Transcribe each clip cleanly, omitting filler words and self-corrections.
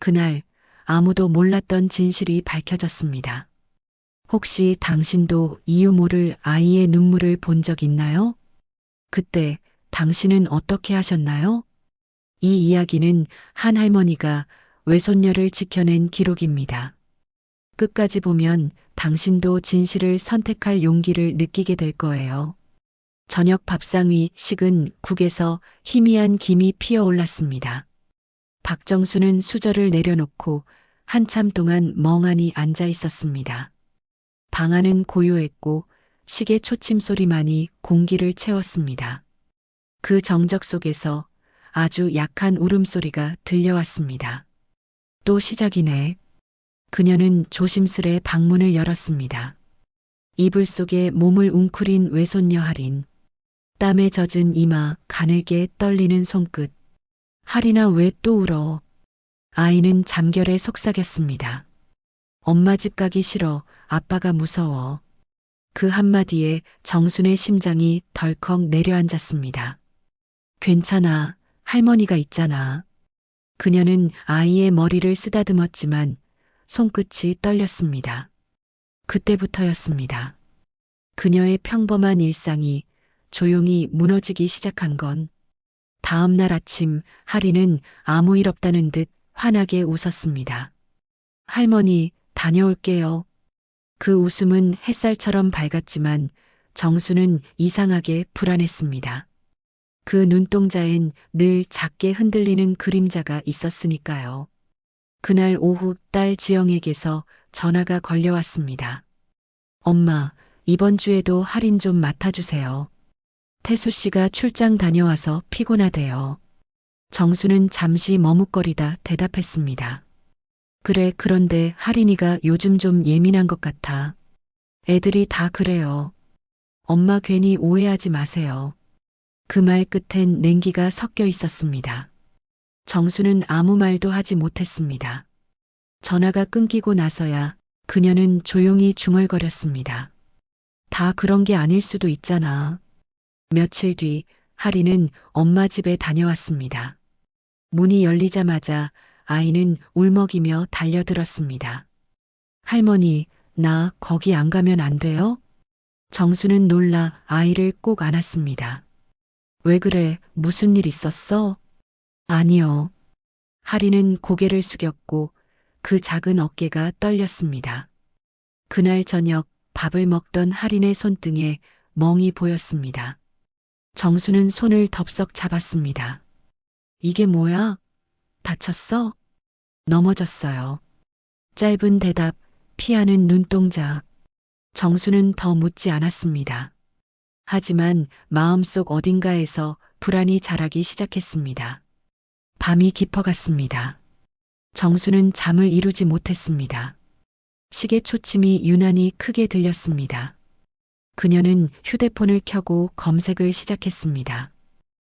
그날 아무도 몰랐던 진실이 밝혀졌습니다. 혹시 당신도 이유 모를 아이의 눈물을 본 적 있나요? 그때 당신은 어떻게 하셨나요? 이 이야기는 한 할머니가 외손녀를 지켜낸 기록입니다. 끝까지 보면 당신도 진실을 선택할 용기를 느끼게 될 거예요. 저녁 밥상 위 식은 국에서 희미한 김이 피어올랐습니다. 박정수는 수저를 내려놓고 한참 동안 멍하니 앉아 있었습니다. 방 안은 고요했고 시계 초침 소리만이 공기를 채웠습니다. 그 정적 속에서 아주 약한 울음소리가 들려왔습니다. 또 시작이네. 그녀는 조심스레 방문을 열었습니다. 이불 속에 몸을 웅크린 외손녀 할인. 땀에 젖은 이마, 가늘게 떨리는 손끝. 할인아 왜 또 울어? 아이는 잠결에 속삭였습니다. 엄마 집 가기 싫어. 아빠가 무서워. 그 한마디에 정순의 심장이 덜컥 내려앉았습니다. 괜찮아. 할머니가 있잖아. 그녀는 아이의 머리를 쓰다듬었지만 손끝이 떨렸습니다. 그때부터였습니다. 그녀의 평범한 일상이 조용히 무너지기 시작한 건 다음 날 아침 할인은 아무 일 없다는 듯 환하게 웃었습니다. 할머니, 다녀올게요. 그 웃음은 햇살처럼 밝았지만 정수는 이상하게 불안했습니다. 그 눈동자엔 늘 작게 흔들리는 그림자가 있었으니까요. 그날 오후 딸 지영에게서 전화가 걸려왔습니다. 엄마, 이번 주에도 할인 좀 맡아주세요. 태수 씨가 출장 다녀와서 피곤하대요. 정수는 잠시 머뭇거리다 대답했습니다. 그래, 그런데 할인이가 요즘 좀 예민한 것 같아. 애들이 다 그래요. 엄마 괜히 오해하지 마세요. 그 말 끝엔 냉기가 섞여 있었습니다. 정수는 아무 말도 하지 못했습니다. 전화가 끊기고 나서야 그녀는 조용히 중얼거렸습니다. 다 그런 게 아닐 수도 있잖아. 며칠 뒤 할인은 엄마 집에 다녀왔습니다. 문이 열리자마자 아이는 울먹이며 달려들었습니다. 할머니, 나 거기 안 가면 안 돼요? 정수는 놀라 아이를 꼭 안았습니다. 왜 그래? 무슨 일 있었어? 아니요. 할인은 고개를 숙였고 그 작은 어깨가 떨렸습니다. 그날 저녁 밥을 먹던 할인의 손등에 멍이 보였습니다. 정수는 손을 덥석 잡았습니다. 이게 뭐야? 다쳤어? 넘어졌어요. 짧은 대답, 피하는 눈동자. 정수는 더 묻지 않았습니다. 하지만 마음속 어딘가에서 불안이 자라기 시작했습니다. 밤이 깊어갔습니다. 정수는 잠을 이루지 못했습니다. 시계 초침이 유난히 크게 들렸습니다. 그녀는 휴대폰을 켜고 검색을 시작했습니다.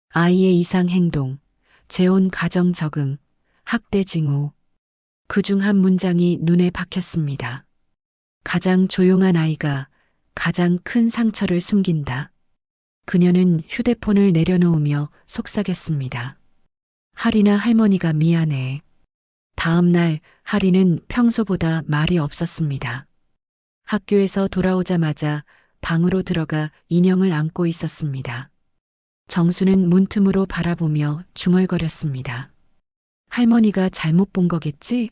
아이의 이상 행동, 재혼 가정 적응, 학대 징후. 그중 한 문장이 눈에 박혔습니다. 가장 조용한 아이가 가장 큰 상처를 숨긴다. 그녀는 휴대폰을 내려놓으며 속삭였습니다. 할이나 할머니가 미안해. 다음 날 할이는 평소보다 말이 없었습니다. 학교에서 돌아오자마자 방으로 들어가 인형을 안고 있었습니다. 정수는 문틈으로 바라보며 중얼거렸습니다. 할머니가 잘못 본 거겠지?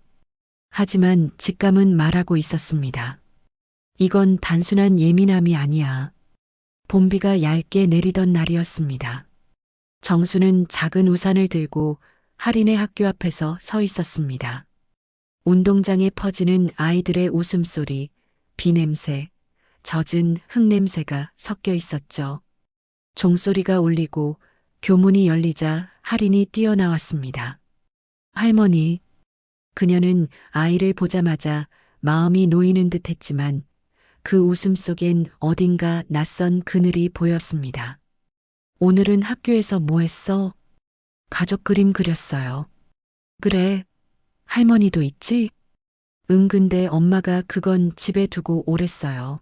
하지만 직감은 말하고 있었습니다. 이건 단순한 예민함이 아니야. 봄비가 얇게 내리던 날이었습니다. 정수는 작은 우산을 들고 할인의 학교 앞에서 서 있었습니다. 운동장에 퍼지는 아이들의 웃음소리, 비냄새, 젖은 흙냄새가 섞여 있었죠. 종소리가 울리고 교문이 열리자 할인이 뛰어나왔습니다. 할머니. 그녀는 아이를 보자마자 마음이 놓이는 듯 했지만 그 웃음 속엔 어딘가 낯선 그늘이 보였습니다. 오늘은 학교에서 뭐 했어? 가족 그림 그렸어요. 그래. 할머니도 있지? 응, 근데 엄마가 그건 집에 두고 오랬어요.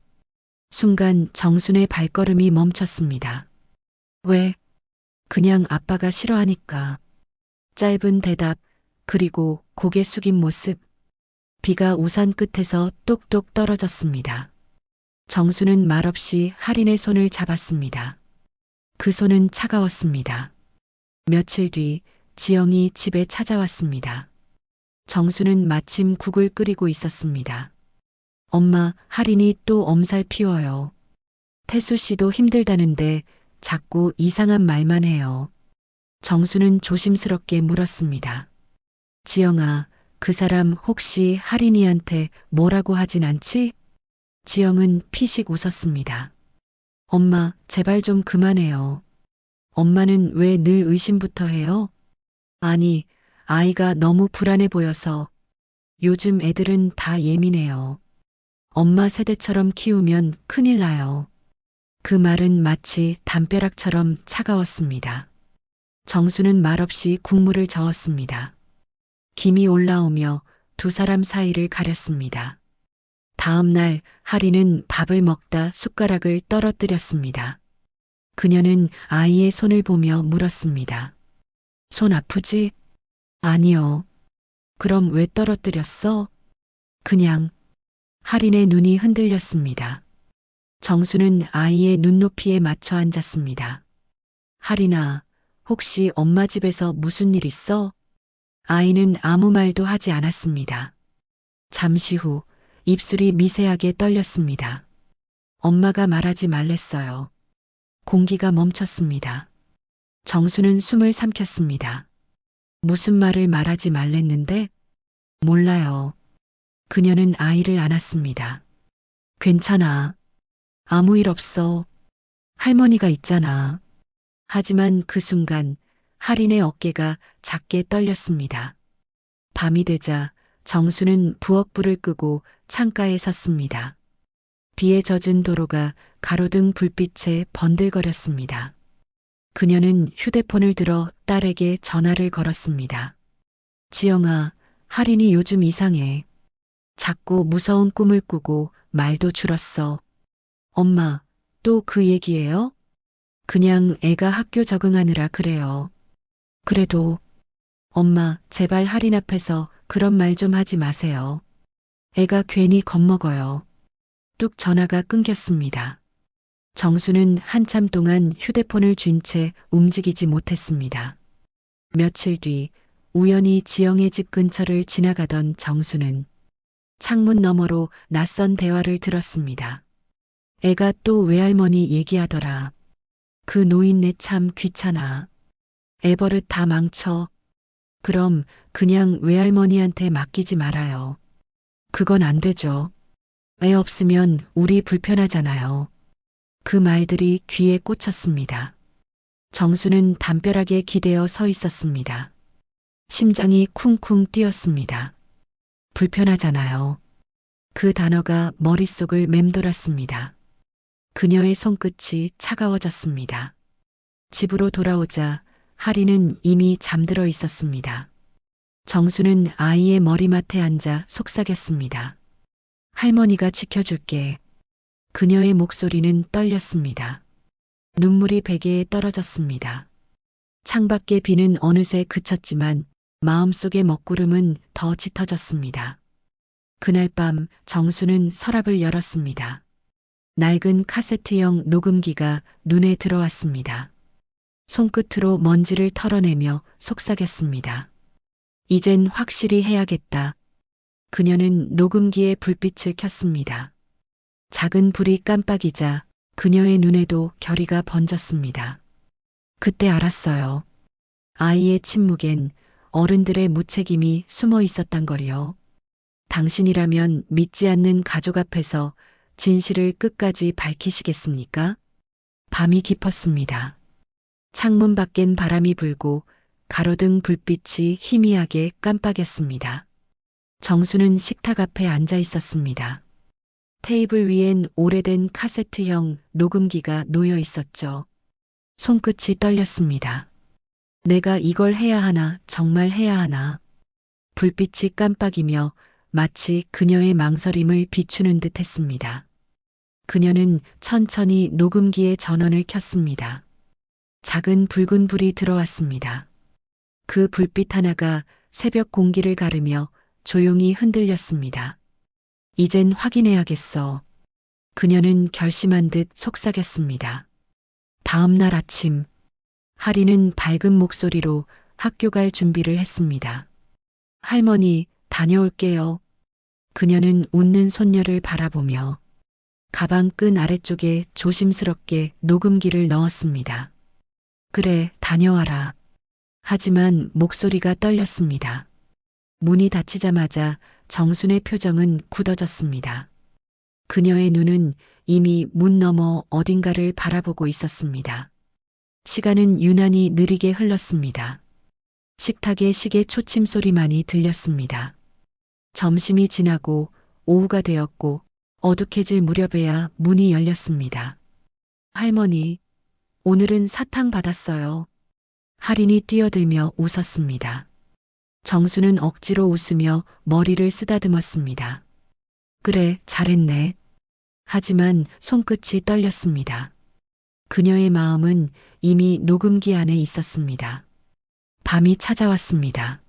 순간 정순의 발걸음이 멈췄습니다. 왜? 그냥 아빠가 싫어하니까. 짧은 대답, 그리고 고개 숙인 모습. 비가 우산 끝에서 똑똑 떨어졌습니다. 정수는 말없이 할인의 손을 잡았습니다. 그 손은 차가웠습니다. 며칠 뒤 지영이 집에 찾아왔습니다. 정수는 마침 국을 끓이고 있었습니다. 엄마, 할인이 또 엄살 피워요. 태수 씨도 힘들다는데 자꾸 이상한 말만 해요. 정수는 조심스럽게 물었습니다. 지영아, 그 사람 혹시 할인이한테 뭐라고 하진 않지? 지영은 피식 웃었습니다. 엄마, 제발 좀 그만해요. 엄마는 왜 늘 의심부터 해요? 아니, 아이가 너무 불안해 보여서. 요즘 애들은 다 예민해요. 엄마 세대처럼 키우면 큰일 나요. 그 말은 마치 담벼락처럼 차가웠습니다. 정수는 말없이 국물을 저었습니다. 김이 올라오며 두 사람 사이를 가렸습니다. 다음 날 하리는 밥을 먹다 숟가락을 떨어뜨렸습니다. 그녀는 아이의 손을 보며 물었습니다. 손 아프지? 아니요. 그럼 왜 떨어뜨렸어? 그냥. 하린의 눈이 흔들렸습니다. 정수는 아이의 눈높이에 맞춰 앉았습니다. 하린아, 혹시 엄마 집에서 무슨 일 있어? 아이는 아무 말도 하지 않았습니다. 잠시 후 입술이 미세하게 떨렸습니다. 엄마가 말하지 말랬어요. 공기가 멈췄습니다. 정수는 숨을 삼켰습니다. 무슨 말을 말하지 말랬는데? 몰라요. 그녀는 아이를 안았습니다. 괜찮아. 아무 일 없어. 할머니가 있잖아. 하지만 그 순간 할인의 어깨가 작게 떨렸습니다. 밤이 되자 정수는 부엌불을 끄고 창가에 섰습니다. 비에 젖은 도로가 가로등 불빛에 번들거렸습니다. 그녀는 휴대폰을 들어 딸에게 전화를 걸었습니다. 지영아, 할인이 요즘 이상해. 자꾸 무서운 꿈을 꾸고 말도 줄었어. 엄마, 또 그 얘기예요? 그냥 애가 학교 적응하느라 그래요. 그래도 엄마, 제발 할인 앞에서 그런 말 좀 하지 마세요. 애가 괜히 겁먹어요. 뚝 전화가 끊겼습니다. 정수는 한참 동안 휴대폰을 쥔 채 움직이지 못했습니다. 며칠 뒤 우연히 지영의 집 근처를 지나가던 정수는 창문 너머로 낯선 대화를 들었습니다. 애가 또 외할머니 얘기하더라. 그 노인네 참 귀찮아. 애 버릇 다 망쳐. 그럼 그냥 외할머니한테 맡기지 말아요. 그건 안 되죠. 애 없으면 우리 불편하잖아요. 그 말들이 귀에 꽂혔습니다. 정수는 담벼락에 기대어 서 있었습니다. 심장이 쿵쿵 뛰었습니다. 불편하잖아요. 그 단어가 머릿속을 맴돌았습니다. 그녀의 손끝이 차가워졌습니다. 집으로 돌아오자 하리는 이미 잠들어 있었습니다. 정수는 아이의 머리맡에 앉아 속삭였습니다. 할머니가 지켜줄게. 그녀의 목소리는 떨렸습니다. 눈물이 베개에 떨어졌습니다. 창밖의 비는 어느새 그쳤지만 마음속의 먹구름은 더 짙어졌습니다. 그날 밤 정수는 서랍을 열었습니다. 낡은 카세트형 녹음기가 눈에 들어왔습니다. 손끝으로 먼지를 털어내며 속삭였습니다. 이젠 확실히 해야겠다. 그녀는 녹음기에 불빛을 켰습니다. 작은 불이 깜빡이자 그녀의 눈에도 결의가 번졌습니다. 그때 알았어요. 아이의 침묵엔 어른들의 무책임이 숨어 있었단 거리요. 당신이라면 믿지 않는 가족 앞에서 진실을 끝까지 밝히시겠습니까? 밤이 깊었습니다. 창문 밖엔 바람이 불고 가로등 불빛이 희미하게 깜빡였습니다. 정수는 식탁 앞에 앉아 있었습니다. 테이블 위엔 오래된 카세트형 녹음기가 놓여 있었죠. 손끝이 떨렸습니다. 내가 이걸 해야 하나, 정말 해야 하나. 불빛이 깜빡이며 마치 그녀의 망설임을 비추는 듯 했습니다. 그녀는 천천히 녹음기의 전원을 켰습니다. 작은 붉은 불이 들어왔습니다. 그 불빛 하나가 새벽 공기를 가르며 조용히 흔들렸습니다. 이젠 확인해야겠어. 그녀는 결심한 듯 속삭였습니다. 다음 날 아침, 하리는 밝은 목소리로 학교 갈 준비를 했습니다. 할머니, 다녀올게요. 그녀는 웃는 손녀를 바라보며 가방 끈 아래쪽에 조심스럽게 녹음기를 넣었습니다. 그래, 다녀와라. 하지만 목소리가 떨렸습니다. 문이 닫히자마자 정순의 표정은 굳어졌습니다. 그녀의 눈은 이미 문 너머 어딘가를 바라보고 있었습니다. 시간은 유난히 느리게 흘렀습니다. 식탁의 시계 초침 소리만이 들렸습니다. 점심이 지나고 오후가 되었고 어둑해질 무렵에야 문이 열렸습니다. 할머니, 오늘은 사탕 받았어요. 할인이 뛰어들며 웃었습니다. 정수는 억지로 웃으며 머리를 쓰다듬었습니다. 그래, 잘했네. 하지만 손끝이 떨렸습니다. 그녀의 마음은 이미 녹음기 안에 있었습니다. 밤이 찾아왔습니다.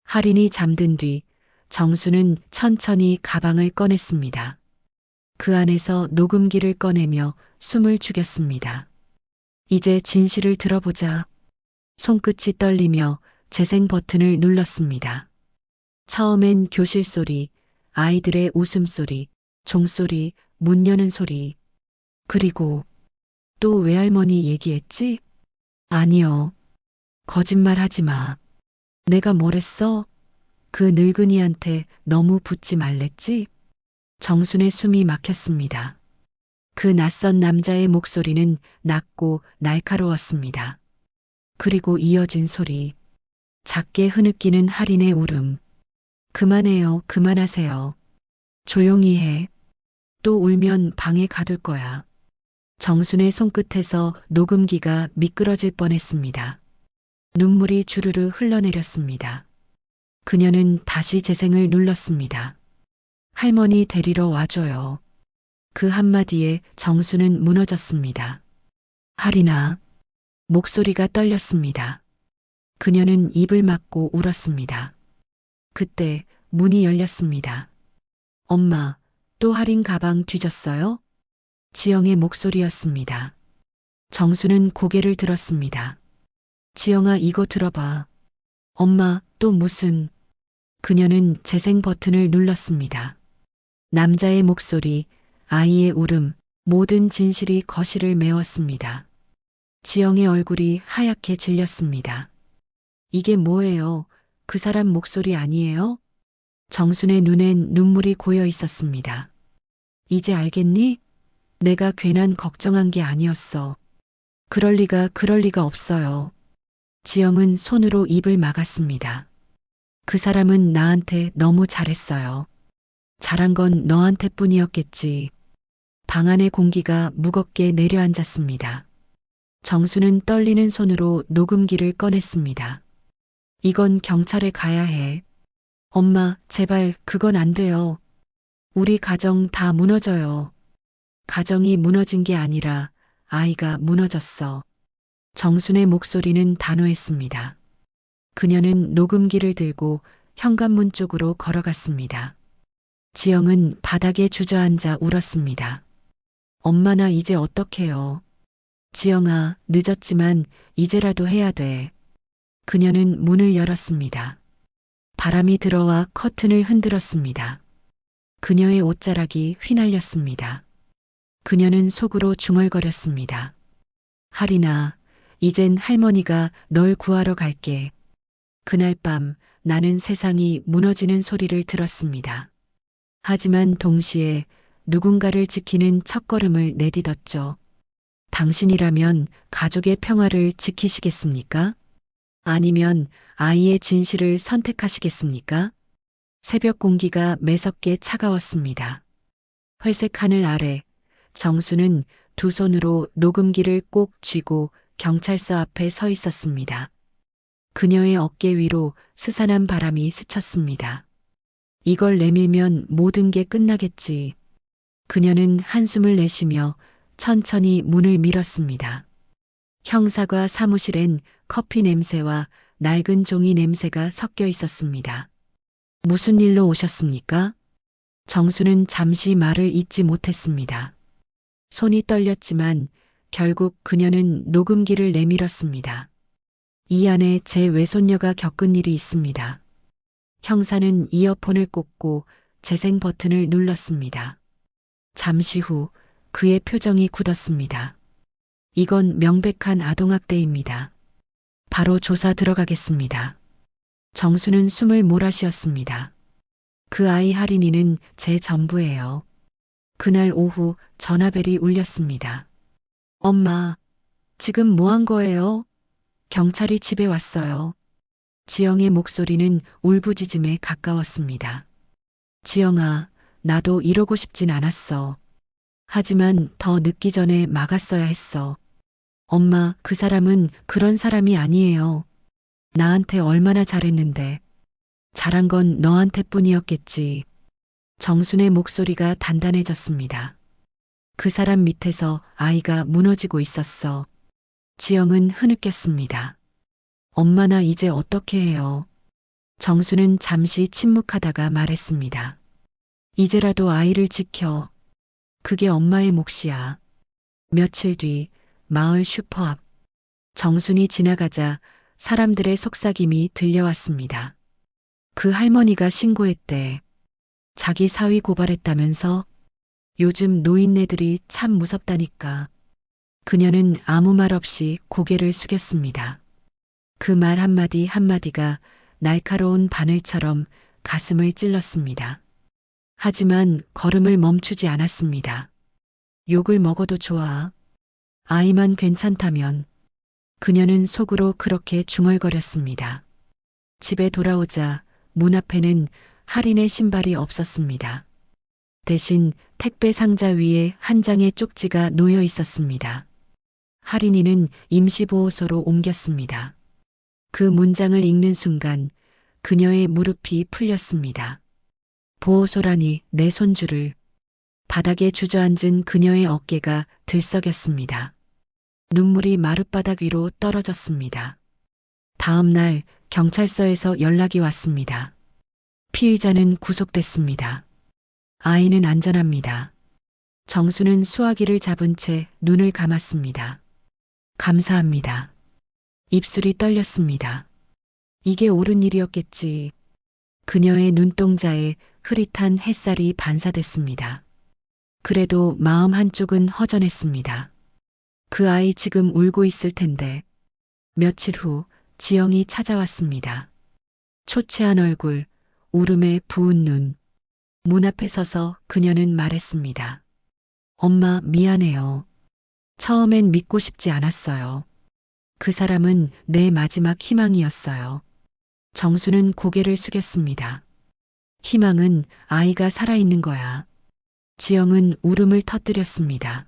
할인이 잠든 뒤 정수는 천천히 가방을 꺼냈습니다. 그 안에서 녹음기를 꺼내며 숨을 죽였습니다. 이제 진실을 들어보자. 손끝이 떨리며 재생 버튼을 눌렀습니다. 처음엔 교실 소리, 아이들의 웃음소리, 종소리, 문 여는 소리. 그리고 또 외할머니 얘기했지? 아니요. 거짓말 하지 마. 내가 뭘 했어? 그 늙은이한테 너무 붙지 말랬지? 정순의 숨이 막혔습니다. 그 낯선 남자의 목소리는 낮고 날카로웠습니다. 그리고 이어진 소리. 작게 흐느끼는 할인의 울음. 그만해요, 그만하세요. 조용히 해. 또 울면 방에 가둘 거야. 정순의 손끝에서 녹음기가 미끄러질 뻔했습니다. 눈물이 주르르 흘러내렸습니다. 그녀는 다시 재생을 눌렀습니다. 할머니 데리러 와줘요. 그 한마디에 정수는 무너졌습니다. 할인아. 목소리가 떨렸습니다. 그녀는 입을 막고 울었습니다. 그때 문이 열렸습니다. 엄마, 또 할인 가방 뒤졌어요? 지영의 목소리였습니다. 정수는 고개를 들었습니다. 지영아, 이거 들어봐. 엄마, 또 무슨... 그녀는 재생 버튼을 눌렀습니다. 남자의 목소리, 아이의 울음, 모든 진실이 거실을 메웠습니다. 지영의 얼굴이 하얗게 질렸습니다. 이게 뭐예요? 그 사람 목소리 아니에요? 정순의 눈엔 눈물이 고여 있었습니다. 이제 알겠니? 내가 괜한 걱정한 게 아니었어. 그럴 리가 없어요. 지영은 손으로 입을 막았습니다. 그 사람은 나한테 너무 잘했어요. 잘한 건 너한테 뿐이었겠지. 방 안의 공기가 무겁게 내려앉았습니다. 정수는 떨리는 손으로 녹음기를 꺼냈습니다. 이건 경찰에 가야 해. 엄마, 제발 그건 안 돼요. 우리 가정 다 무너져요. 가정이 무너진 게 아니라 아이가 무너졌어. 정순의 목소리는 단호했습니다. 그녀는 녹음기를 들고 현관문 쪽으로 걸어갔습니다. 지영은 바닥에 주저앉아 울었습니다. 엄마, 나 이제 어떡해요. 지영아, 늦었지만 이제라도 해야 돼. 그녀는 문을 열었습니다. 바람이 들어와 커튼을 흔들었습니다. 그녀의 옷자락이 휘날렸습니다. 그녀는 속으로 중얼거렸습니다. 할인아, 이젠 할머니가 널 구하러 갈게. 그날 밤 나는 세상이 무너지는 소리를 들었습니다. 하지만 동시에 누군가를 지키는 첫걸음을 내딛었죠. 당신이라면 가족의 평화를 지키시겠습니까? 아니면 아이의 진실을 선택하시겠습니까? 새벽 공기가 매섭게 차가웠습니다. 회색 하늘 아래 정수는 두 손으로 녹음기를 꼭 쥐고 경찰서 앞에 서 있었습니다. 그녀의 어깨 위로 스산한 바람이 스쳤습니다. 이걸 내밀면 모든 게 끝나겠지. 그녀는 한숨을 내쉬며 천천히 문을 밀었습니다. 형사과 사무실엔 커피 냄새와 낡은 종이 냄새가 섞여 있었습니다. 무슨 일로 오셨습니까? 정수는 잠시 말을 잇지 못했습니다. 손이 떨렸지만 결국 그녀는 녹음기를 내밀었습니다. 이 안에 제 외손녀가 겪은 일이 있습니다. 형사는 이어폰을 꽂고 재생 버튼을 눌렀습니다. 잠시 후 그의 표정이 굳었습니다. 이건 명백한 아동학대입니다. 바로 조사 들어가겠습니다. 정수는 숨을 몰아쉬었습니다. 그 아이 할인이는 제 전부예요. 그날 오후 전화벨이 울렸습니다. 엄마, 지금 뭐 한 거예요? 경찰이 집에 왔어요. 지영의 목소리는 울부짖음에 가까웠습니다. 지영아, 나도 이러고 싶진 않았어. 하지만 더 늦기 전에 막았어야 했어. 엄마, 그 사람은 그런 사람이 아니에요. 나한테 얼마나 잘했는데. 잘한 건 너한테 뿐이었겠지. 정순의 목소리가 단단해졌습니다. 그 사람 밑에서 아이가 무너지고 있었어. 지영은 흐느꼈습니다. 엄마 나 이제 어떻게 해요? 정수는 잠시 침묵하다가 말했습니다. 이제라도 아이를 지켜. 그게 엄마의 몫이야. 며칠 뒤 마을 슈퍼 앞 정순이 지나가자 사람들의 속삭임이 들려왔습니다. 그 할머니가 신고했대. 자기 사위 고발했다면서? 요즘 노인네들이 참 무섭다니까. 그녀는 아무 말 없이 고개를 숙였습니다. 그 말 한마디 한마디가 날카로운 바늘처럼 가슴을 찔렀습니다. 하지만 걸음을 멈추지 않았습니다. 욕을 먹어도 좋아. 아이만 괜찮다면. 그녀는 속으로 그렇게 중얼거렸습니다. 집에 돌아오자 문 앞에는 할인의 신발이 없었습니다. 대신 택배 상자 위에 한 장의 쪽지가 놓여 있었습니다. 할인이는 임시보호소로 옮겼습니다. 그 문장을 읽는 순간 그녀의 무릎이 풀렸습니다. 보호소라니 내 손주를. 바닥에 주저앉은 그녀의 어깨가 들썩였습니다. 눈물이 마룻바닥 위로 떨어졌습니다. 다음 날 경찰서에서 연락이 왔습니다. 피의자는 구속됐습니다. 아이는 안전합니다. 정수는 수화기를 잡은 채 눈을 감았습니다. 감사합니다. 입술이 떨렸습니다. 이게 옳은 일이었겠지. 그녀의 눈동자에 흐릿한 햇살이 반사됐습니다. 그래도 마음 한쪽은 허전했습니다. 그 아이 지금 울고 있을 텐데. 며칠 후 지영이 찾아왔습니다. 초췌한 얼굴, 울음에 부은 눈. 문 앞에 서서 그녀는 말했습니다. 엄마 미안해요. 처음엔 믿고 싶지 않았어요. 그 사람은 내 마지막 희망이었어요. 정수는 고개를 숙였습니다. 희망은 아이가 살아있는 거야. 지영은 울음을 터뜨렸습니다.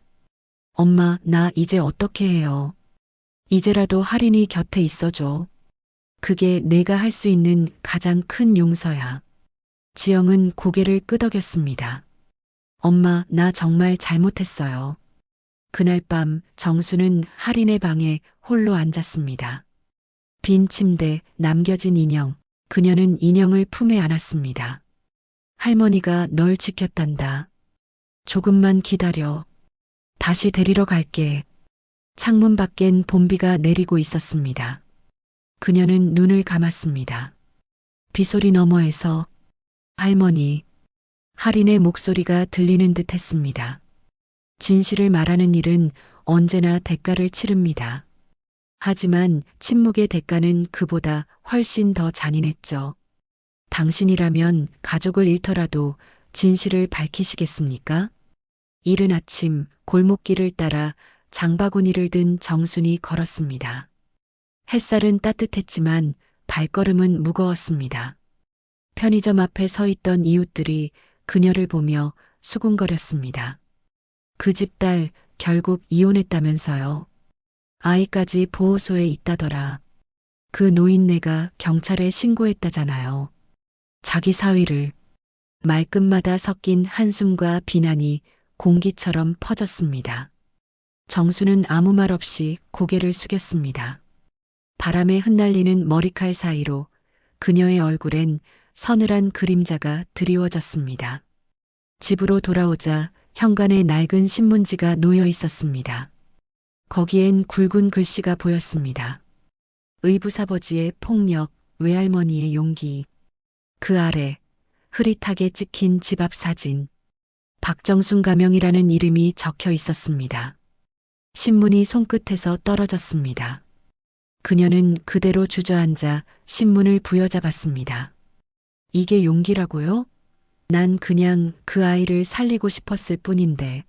엄마, 나 이제 어떻게 해요? 이제라도 할인이 곁에 있어줘. 그게 내가 할 수 있는 가장 큰 용서야. 지영은 고개를 끄덕였습니다. 엄마, 나 정말 잘못했어요. 그날 밤 정수는 할인의 방에 홀로 앉았습니다. 빈 침대, 남겨진 인형. 그녀는 인형을 품에 안았습니다. 할머니가 널 지켰단다. 조금만 기다려. 다시 데리러 갈게. 창문 밖엔 봄비가 내리고 있었습니다. 그녀는 눈을 감았습니다. 빗소리 너머에서 할머니, 할인의 목소리가 들리는 듯 했습니다. 진실을 말하는 일은 언제나 대가를 치릅니다. 하지만 침묵의 대가는 그보다 훨씬 더 잔인했죠. 당신이라면 가족을 잃더라도 진실을 밝히시겠습니까? 이른 아침 골목길을 따라 장바구니를 든 정순이 걸었습니다. 햇살은 따뜻했지만 발걸음은 무거웠습니다. 편의점 앞에 서 있던 이웃들이 그녀를 보며 수군거렸습니다. 그 집 딸 결국 이혼했다면서요. 아이까지 보호소에 있다더라. 그 노인네가 경찰에 신고했다잖아요. 자기 사위를. 말끝마다 섞인 한숨과 비난이 공기처럼 퍼졌습니다. 정수는 아무 말 없이 고개를 숙였습니다. 바람에 흩날리는 머리칼 사이로 그녀의 얼굴엔 서늘한 그림자가 드리워졌습니다. 집으로 돌아오자 현관에 낡은 신문지가 놓여 있었습니다. 거기엔 굵은 글씨가 보였습니다. 의붓아버지의 폭력, 외할머니의 용기. 그 아래 흐릿하게 찍힌 집 앞 사진. 박정순 가명이라는 이름이 적혀 있었습니다. 신문이 손끝에서 떨어졌습니다. 그녀는 그대로 주저앉아 신문을 부여잡았습니다. 이게 용기라고요? 난 그냥 그 아이를 살리고 싶었을 뿐인데.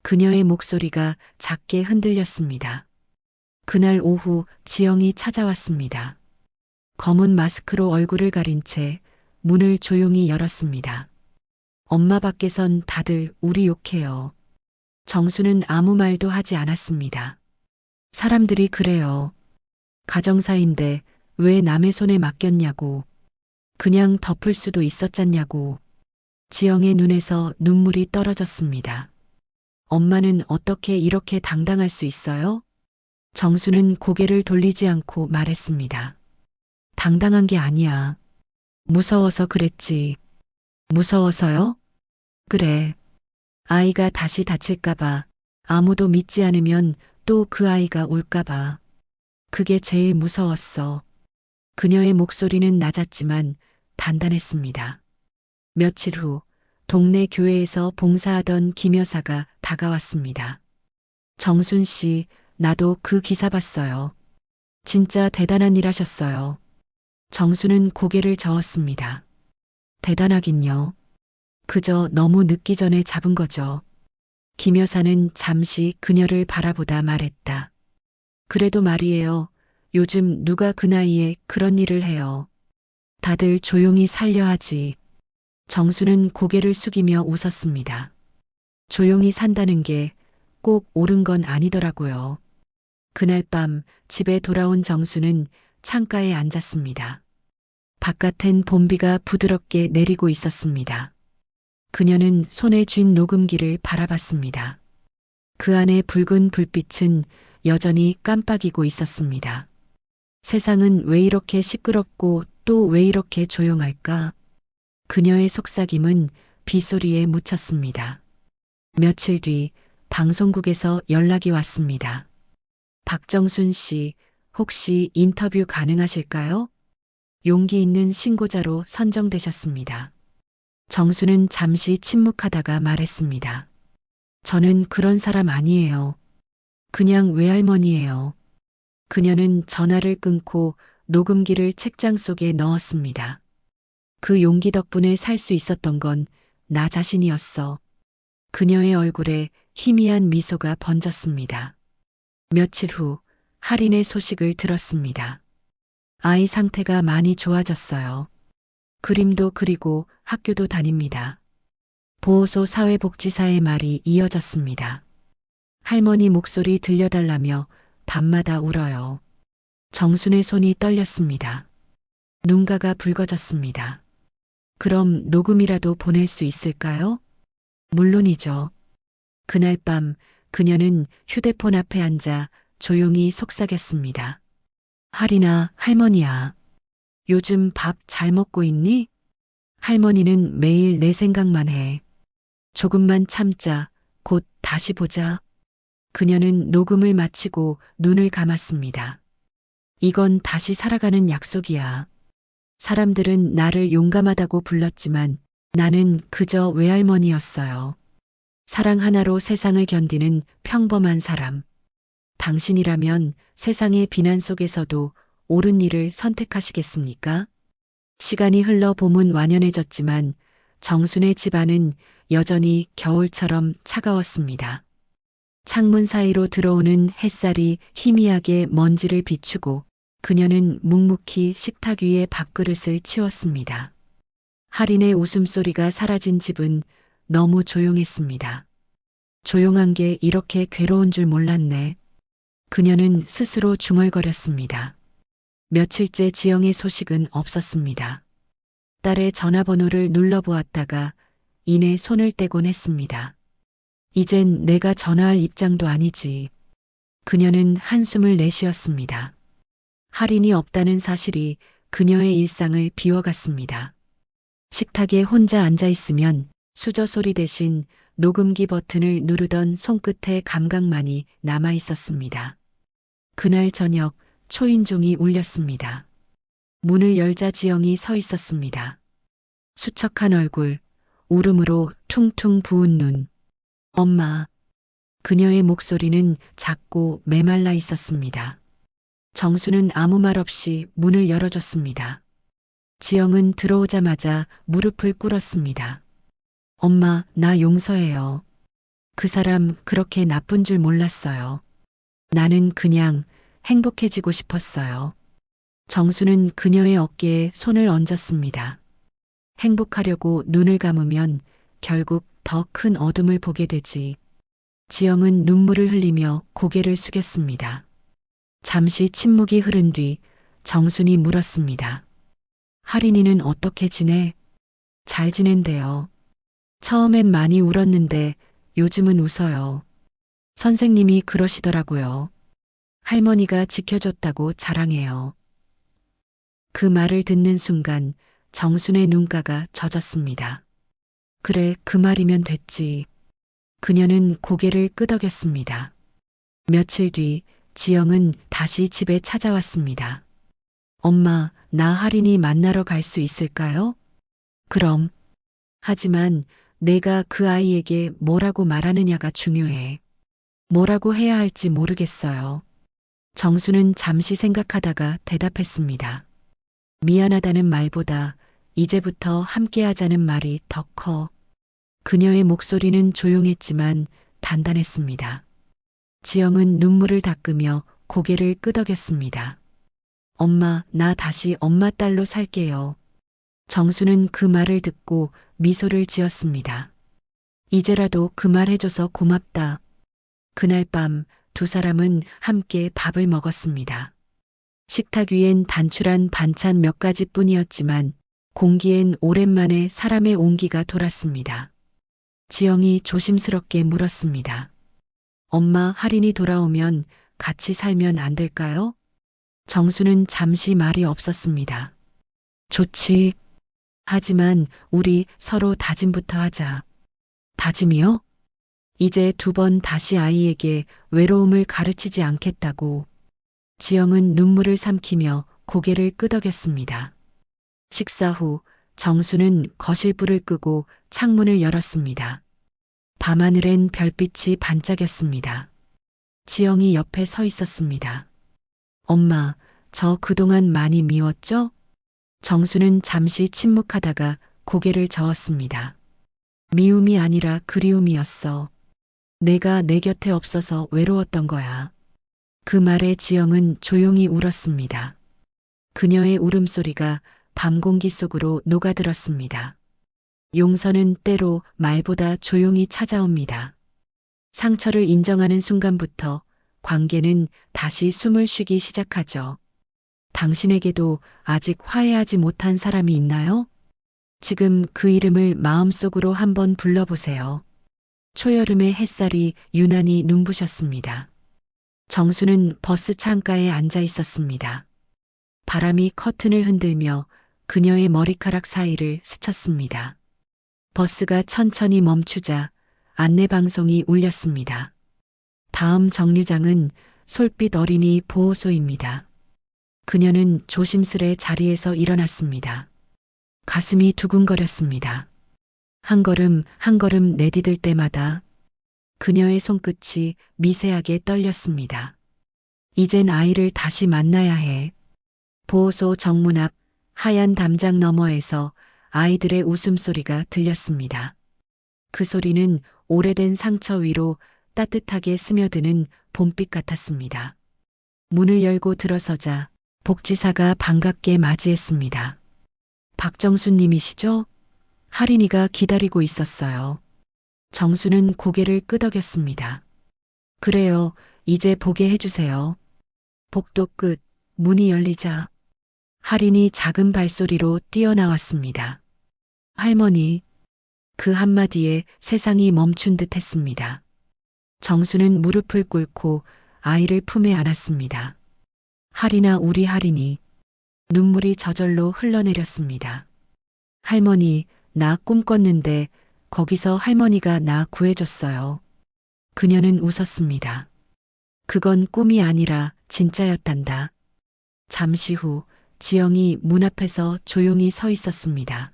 그녀의 목소리가 작게 흔들렸습니다. 그날 오후 지영이 찾아왔습니다. 검은 마스크로 얼굴을 가린 채 문을 조용히 열었습니다. 엄마 밖에선 다들 우리 욕해요. 정수는 아무 말도 하지 않았습니다. 사람들이 그래요. 가정사인데 왜 남의 손에 맡겼냐고. 그냥 덮을 수도 있었잖냐고. 지영의 눈에서 눈물이 떨어졌습니다. 엄마는 어떻게 이렇게 당당할 수 있어요? 정수는 고개를 돌리지 않고 말했습니다. 당당한 게 아니야. 무서워서 그랬지. 무서워서요? 그래. 아이가 다시 다칠까봐, 아무도 믿지 않으면 또 그 아이가 울까봐. 그게 제일 무서웠어. 그녀의 목소리는 낮았지만 단단했습니다. 며칠 후 동네 교회에서 봉사하던 김 여사가 다가왔습니다. 정순 씨, 나도 그 기사 봤어요. 진짜 대단한 일 하셨어요. 정수는 고개를 저었습니다. 대단하긴요. 그저 너무 늦기 전에 잡은 거죠. 김 여사는 잠시 그녀를 바라보다 말했다. 그래도 말이에요. 요즘 누가 그 나이에 그런 일을 해요. 다들 조용히 살려 하지. 정수는 고개를 숙이며 웃었습니다. 조용히 산다는 게 꼭 옳은 건 아니더라고요. 그날 밤 집에 돌아온 정수는 창가에 앉았습니다. 바깥엔 봄비가 부드럽게 내리고 있었습니다. 그녀는 손에 쥔 녹음기를 바라봤습니다. 그 안에 붉은 불빛은 여전히 깜빡이고 있었습니다. 세상은 왜 이렇게 시끄럽고 또 왜 이렇게 조용할까? 그녀의 속삭임은 빗소리에 묻혔습니다. 며칠 뒤 방송국에서 연락이 왔습니다. 박정순 씨, 혹시 인터뷰 가능하실까요? 용기 있는 신고자로 선정되셨습니다. 정수는 잠시 침묵하다가 말했습니다. 저는 그런 사람 아니에요. 그냥 외할머니예요. 그녀는 전화를 끊고 녹음기를 책장 속에 넣었습니다. 그 용기 덕분에 살 수 있었던 건 나 자신이었어. 그녀의 얼굴에 희미한 미소가 번졌습니다. 며칠 후 할인의 소식을 들었습니다. 아이 상태가 많이 좋아졌어요. 그림도 그리고 학교도 다닙니다. 보호소 사회복지사의 말이 이어졌습니다. 할머니 목소리 들려달라며 밤마다 울어요. 정순의 손이 떨렸습니다. 눈가가 붉어졌습니다. 그럼 녹음이라도 보낼 수 있을까요? 물론이죠. 그날 밤 그녀는 휴대폰 앞에 앉아 조용히 속삭였습니다. 할인아, 할머니야. 요즘 밥 잘 먹고 있니? 할머니는 매일 내 생각만 해. 조금만 참자. 곧 다시 보자. 그녀는 녹음을 마치고 눈을 감았습니다. 이건 다시 살아가는 약속이야. 사람들은 나를 용감하다고 불렀지만 나는 그저 외할머니였어요. 사랑 하나로 세상을 견디는 평범한 사람. 당신이라면 세상의 비난 속에서도 옳은 일을 선택하시겠습니까? 시간이 흘러 봄은 완연해졌지만 정순의 집안은 여전히 겨울처럼 차가웠습니다. 창문 사이로 들어오는 햇살이 희미하게 먼지를 비추고 그녀는 묵묵히 식탁 위에 밥그릇을 치웠습니다. 할인의 웃음소리가 사라진 집은 너무 조용했습니다. 조용한 게 이렇게 괴로운 줄 몰랐네. 그녀는 스스로 중얼거렸습니다. 며칠째 지영의 소식은 없었습니다. 딸의 전화번호를 눌러보았다가 이내 손을 떼곤 했습니다. 이젠 내가 전화할 입장도 아니지. 그녀는 한숨을 내쉬었습니다. 할인이 없다는 사실이 그녀의 일상을 비워갔습니다. 식탁에 혼자 앉아 있으면 수저 소리 대신 녹음기 버튼을 누르던 손끝의 감각만이 남아 있었습니다. 그날 저녁 초인종이 울렸습니다. 문을 열자 지영이 서 있었습니다. 수척한 얼굴, 울음으로 퉁퉁 부은 눈. 엄마. 그녀의 목소리는 작고 메말라 있었습니다. 정수는 아무 말 없이 문을 열어줬습니다. 지영은 들어오자마자 무릎을 꿇었습니다. 엄마, 나 용서해요. 그 사람 그렇게 나쁜 줄 몰랐어요. 나는 그냥 행복해지고 싶었어요. 정수는 그녀의 어깨에 손을 얹었습니다. 행복하려고 눈을 감으면 결국 더 큰 어둠을 보게 되지. 지영은 눈물을 흘리며 고개를 숙였습니다. 잠시 침묵이 흐른 뒤 정순이 물었습니다. 할인이는 어떻게 지내? 잘 지낸대요. 처음엔 많이 울었는데 요즘은 웃어요. 선생님이 그러시더라고요. 할머니가 지켜줬다고 자랑해요. 그 말을 듣는 순간 정순의 눈가가 젖었습니다. 그래, 그 말이면 됐지. 그녀는 고개를 끄덕였습니다. 며칠 뒤 지영은 다시 집에 찾아왔습니다. 엄마, 나 할인이 만나러 갈 수 있을까요? 그럼. 하지만 내가 그 아이에게 뭐라고 말하느냐가 중요해. 뭐라고 해야 할지 모르겠어요. 정수는 잠시 생각하다가 대답했습니다. 미안하다는 말보다 이제부터 함께하자는 말이 더 커. 그녀의 목소리는 조용했지만 단단했습니다. 지영은 눈물을 닦으며 고개를 끄덕였습니다. 엄마, 나 다시 엄마 딸로 살게요. 정수는 그 말을 듣고 미소를 지었습니다. 이제라도 그 말 해줘서 고맙다. 그날 밤 두 사람은 함께 밥을 먹었습니다. 식탁 위엔 단출한 반찬 몇 가지뿐이었지만 공기엔 오랜만에 사람의 온기가 돌았습니다. 지영이 조심스럽게 물었습니다. 엄마, 할인이 돌아오면 같이 살면 안 될까요? 정수는 잠시 말이 없었습니다. 좋지. 하지만 우리 서로 다짐부터 하자. 다짐이요? 이제 두 번 다시 아이에게 외로움을 가르치지 않겠다고. 지영은 눈물을 삼키며 고개를 끄덕였습니다. 식사 후 정수는 거실불을 끄고 창문을 열었습니다. 밤하늘엔 별빛이 반짝였습니다. 지영이 옆에 서 있었습니다. 엄마, 저 그동안 많이 미웠죠? 정수는 잠시 침묵하다가 고개를 저었습니다. 미움이 아니라 그리움이었어. 내가 내 곁에 없어서 외로웠던 거야. 그 말에 지영은 조용히 울었습니다. 그녀의 울음소리가 밤 공기 속으로 녹아들었습니다. 용서는 때로 말보다 조용히 찾아옵니다. 상처를 인정하는 순간부터 관계는 다시 숨을 쉬기 시작하죠. 당신에게도 아직 화해하지 못한 사람이 있나요? 지금 그 이름을 마음속으로 한번 불러보세요. 초여름의 햇살이 유난히 눈부셨습니다. 정수는 버스 창가에 앉아 있었습니다. 바람이 커튼을 흔들며 그녀의 머리카락 사이를 스쳤습니다. 버스가 천천히 멈추자 안내방송이 울렸습니다. 다음 정류장은 솔빛 어린이 보호소입니다. 그녀는 조심스레 자리에서 일어났습니다. 가슴이 두근거렸습니다. 한 걸음 한 걸음 내디딜 때마다 그녀의 손끝이 미세하게 떨렸습니다. 이젠 아이를 다시 만나야 해. 보호소 정문 앞 하얀 담장 너머에서 아이들의 웃음소리가 들렸습니다. 그 소리는 오래된 상처 위로 따뜻하게 스며드는 봄빛 같았습니다. 문을 열고 들어서자 복지사가 반갑게 맞이했습니다. 박정순 님이시죠? 할인이가 기다리고 있었어요. 정수는 고개를 끄덕였습니다. 그래요, 이제 보게 해주세요. 복도 끝, 문이 열리자 할인이 작은 발소리로 뛰어나왔습니다. 할머니. 그 한마디에 세상이 멈춘 듯 했습니다. 정수는 무릎을 꿇고 아이를 품에 안았습니다. 할인아, 우리 할인이. 눈물이 저절로 흘러내렸습니다. 할머니, 나 꿈 꿨는데 거기서 할머니가 나 구해줬어요. 그녀는 웃었습니다. 그건 꿈이 아니라 진짜였단다. 잠시 후 지영이 문 앞에서 조용히 서 있었습니다.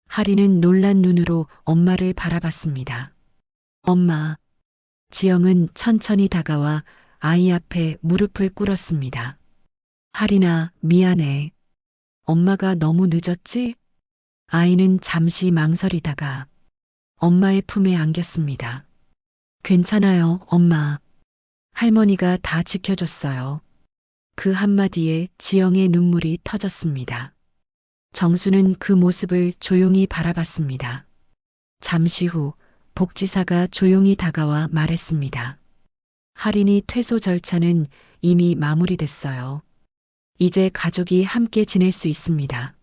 할인은 놀란 눈으로 엄마를 바라봤습니다. 엄마. 지영은 천천히 다가와 아이 앞에 무릎을 꿇었습니다. 할인아, 미안해. 엄마가 너무 늦었지? 아이는 잠시 망설이다가 엄마의 품에 안겼습니다. 괜찮아요, 엄마. 할머니가 다 지켜줬어요. 그 한마디에 지영의 눈물이 터졌습니다. 정수는 그 모습을 조용히 바라봤습니다. 잠시 후 복지사가 조용히 다가와 말했습니다. 할인이 퇴소 절차는 이미 마무리됐어요. 이제 가족이 함께 지낼 수 있습니다.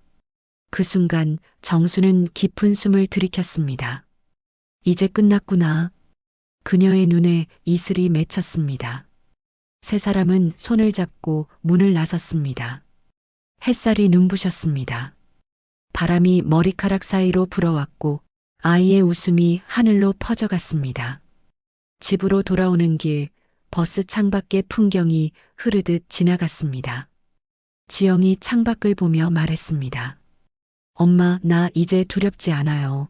그 순간 정수는 깊은 숨을 들이켰습니다. 이제 끝났구나. 그녀의 눈에 이슬이 맺혔습니다. 세 사람은 손을 잡고 문을 나섰습니다. 햇살이 눈부셨습니다. 바람이 머리카락 사이로 불어왔고 아이의 웃음이 하늘로 퍼져갔습니다. 집으로 돌아오는 길, 버스 창밖의 풍경이 흐르듯 지나갔습니다. 지영이 창밖을 보며 말했습니다. 엄마, 나 이제 두렵지 않아요.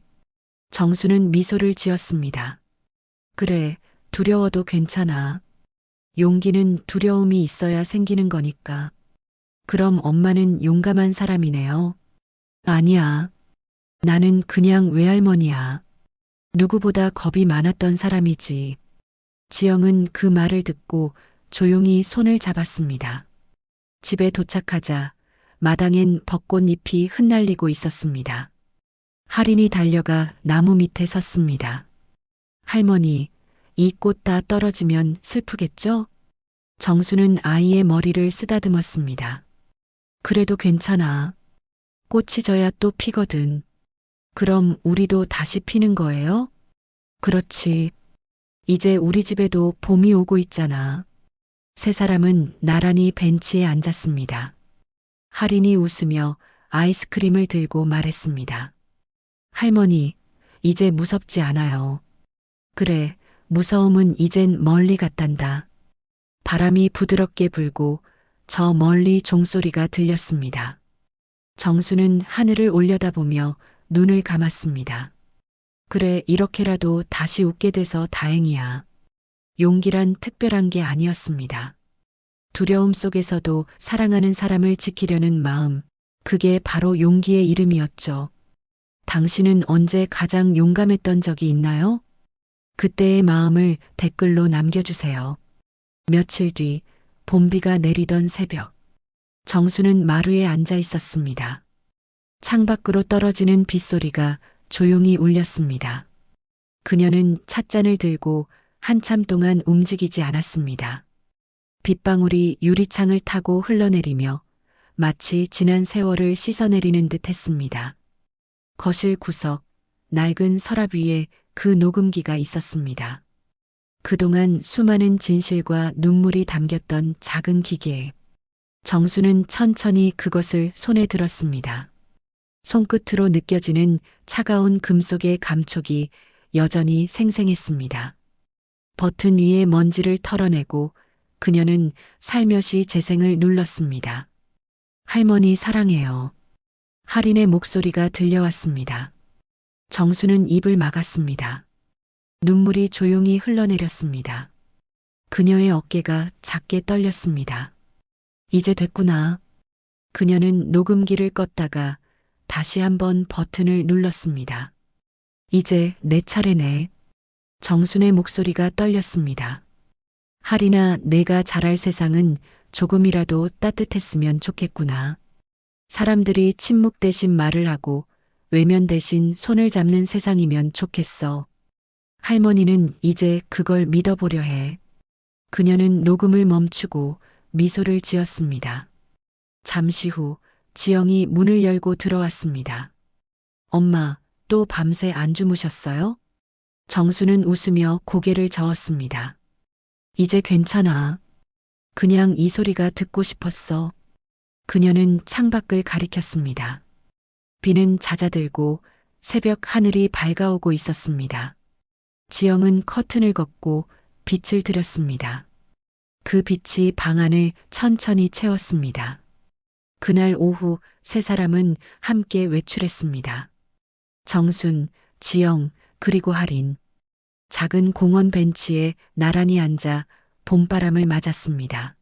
정수는 미소를 지었습니다. 그래, 두려워도 괜찮아. 용기는 두려움이 있어야 생기는 거니까. 그럼 엄마는 용감한 사람이네요. 아니야. 나는 그냥 외할머니야. 누구보다 겁이 많았던 사람이지. 지영은 그 말을 듣고 조용히 손을 잡았습니다. 집에 도착하자 마당엔 벚꽃잎이 흩날리고 있었습니다. 할인이 달려가 나무 밑에 섰습니다. 할머니, 이 꽃 다 떨어지면 슬프겠죠? 정수는 아이의 머리를 쓰다듬었습니다. 그래도 괜찮아. 꽃이 져야 또 피거든. 그럼 우리도 다시 피는 거예요? 그렇지. 이제 우리 집에도 봄이 오고 있잖아. 세 사람은 나란히 벤치에 앉았습니다. 할인이 웃으며 아이스크림을 들고 말했습니다. 할머니, 이제 무섭지 않아요. 그래, 무서움은 이젠 멀리 갔단다. 바람이 부드럽게 불고 저 멀리 종소리가 들렸습니다. 정수는 하늘을 올려다보며 눈을 감았습니다. 그래, 이렇게라도 다시 웃게 돼서 다행이야. 용기란 특별한 게 아니었습니다. 두려움 속에서도 사랑하는 사람을 지키려는 마음, 그게 바로 용기의 이름이었죠. 당신은 언제 가장 용감했던 적이 있나요? 그때의 마음을 댓글로 남겨주세요. 며칠 뒤 봄비가 내리던 새벽, 정수는 마루에 앉아 있었습니다. 창밖으로 떨어지는 빗소리가 조용히 울렸습니다. 그녀는 찻잔을 들고 한참 동안 움직이지 않았습니다. 빗방울이 유리창을 타고 흘러내리며 마치 지난 세월을 씻어내리는 듯 했습니다. 거실 구석, 낡은 서랍 위에 그 녹음기가 있었습니다. 그동안 수많은 진실과 눈물이 담겼던 작은 기계에 정수는 천천히 그것을 손에 들었습니다. 손끝으로 느껴지는 차가운 금속의 감촉이 여전히 생생했습니다. 버튼 위에 먼지를 털어내고 그녀는 살며시 재생을 눌렀습니다. 할머니 사랑해요. 할인의 목소리가 들려왔습니다. 정수는 입을 막았습니다. 눈물이 조용히 흘러내렸습니다. 그녀의 어깨가 작게 떨렸습니다. 이제 됐구나. 그녀는 녹음기를 껐다가 다시 한번 버튼을 눌렀습니다. 이제 내 차례네. 정순의 목소리가 떨렸습니다. 할인아, 내가 잘할 세상은 조금이라도 따뜻했으면 좋겠구나. 사람들이 침묵 대신 말을 하고 외면 대신 손을 잡는 세상이면 좋겠어. 할머니는 이제 그걸 믿어보려 해. 그녀는 녹음을 멈추고 미소를 지었습니다. 잠시 후 지영이 문을 열고 들어왔습니다. 엄마, 또 밤새 안 주무셨어요? 정수는 웃으며 고개를 저었습니다. 이제 괜찮아. 그냥 이 소리가 듣고 싶었어. 그녀는 창밖을 가리켰습니다. 비는 잦아들고 새벽 하늘이 밝아오고 있었습니다. 지영은 커튼을 걷고 빛을 들였습니다. 그 빛이 방 안을 천천히 채웠습니다. 그날 오후 세 사람은 함께 외출했습니다. 정순, 지영, 그리고 할인. 작은 공원 벤치에 나란히 앉아 봄바람을 맞았습니다.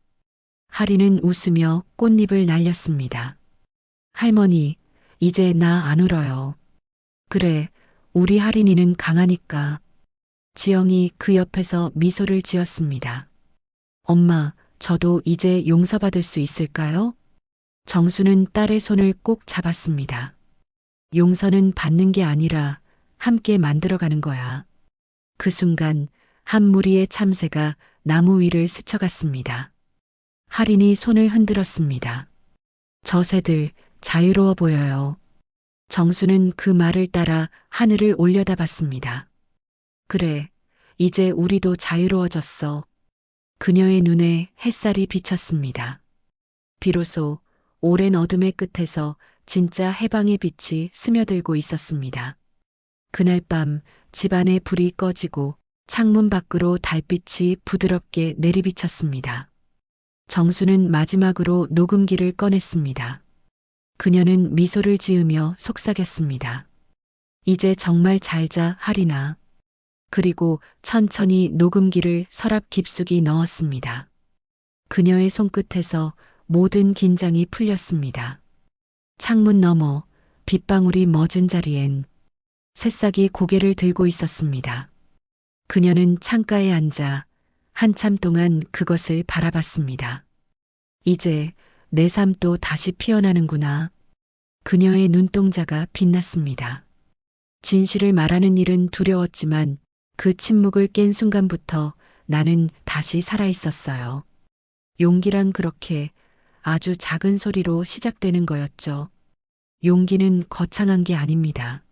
할인은 웃으며 꽃잎을 날렸습니다. 할머니, 이제 나 안 울어요. 그래, 우리 할인이는 강하니까. 지영이 그 옆에서 미소를 지었습니다. 엄마, 저도 이제 용서받을 수 있을까요? 정수는 딸의 손을 꼭 잡았습니다. 용서는 받는 게 아니라 함께 만들어가는 거야. 그 순간 한 무리의 참새가 나무 위를 스쳐갔습니다. 할인이 손을 흔들었습니다. 저 새들 자유로워 보여요. 정수는 그 말을 따라 하늘을 올려다봤습니다. 그래, 이제 우리도 자유로워졌어. 그녀의 눈에 햇살이 비쳤습니다. 비로소 오랜 어둠의 끝에서 진짜 해방의 빛이 스며들고 있었습니다. 그날 밤 집안의 불이 꺼지고 창문 밖으로 달빛이 부드럽게 내리비쳤습니다. 정수는 마지막으로 녹음기를 꺼냈습니다. 그녀는 미소를 지으며 속삭였습니다. 이제 정말 잘 자, 할인아. 그리고 천천히 녹음기를 서랍 깊숙이 넣었습니다. 그녀의 손끝에서 모든 긴장이 풀렸습니다. 창문 너머 빗방울이 멎은 자리엔 새싹이 고개를 들고 있었습니다. 그녀는 창가에 앉아 한참 동안 그것을 바라봤습니다. 이제 내 삶도 다시 피어나는구나. 그녀의 눈동자가 빛났습니다. 진실을 말하는 일은 두려웠지만 그 침묵을 깬 순간부터 나는 다시 살아있었어요. 용기란 그렇게 아주 작은 소리로 시작되는 거였죠. 용기는 거창한 게 아닙니다.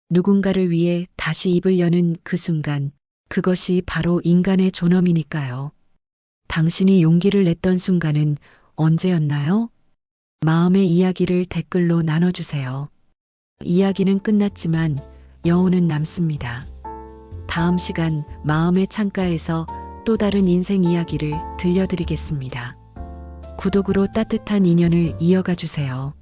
누군가를 위해 다시 입을 여는 그 순간, 그것이 바로 인간의 존엄이니까요. 당신이 용기를 냈던 순간은 언제였나요? 마음의 이야기를 댓글로 나눠주세요. 이야기는 끝났지만 여운은 남습니다. 다음 시간 마음의 창가에서 또 다른 인생 이야기를 들려드리겠습니다. 구독으로 따뜻한 인연을 이어가 주세요.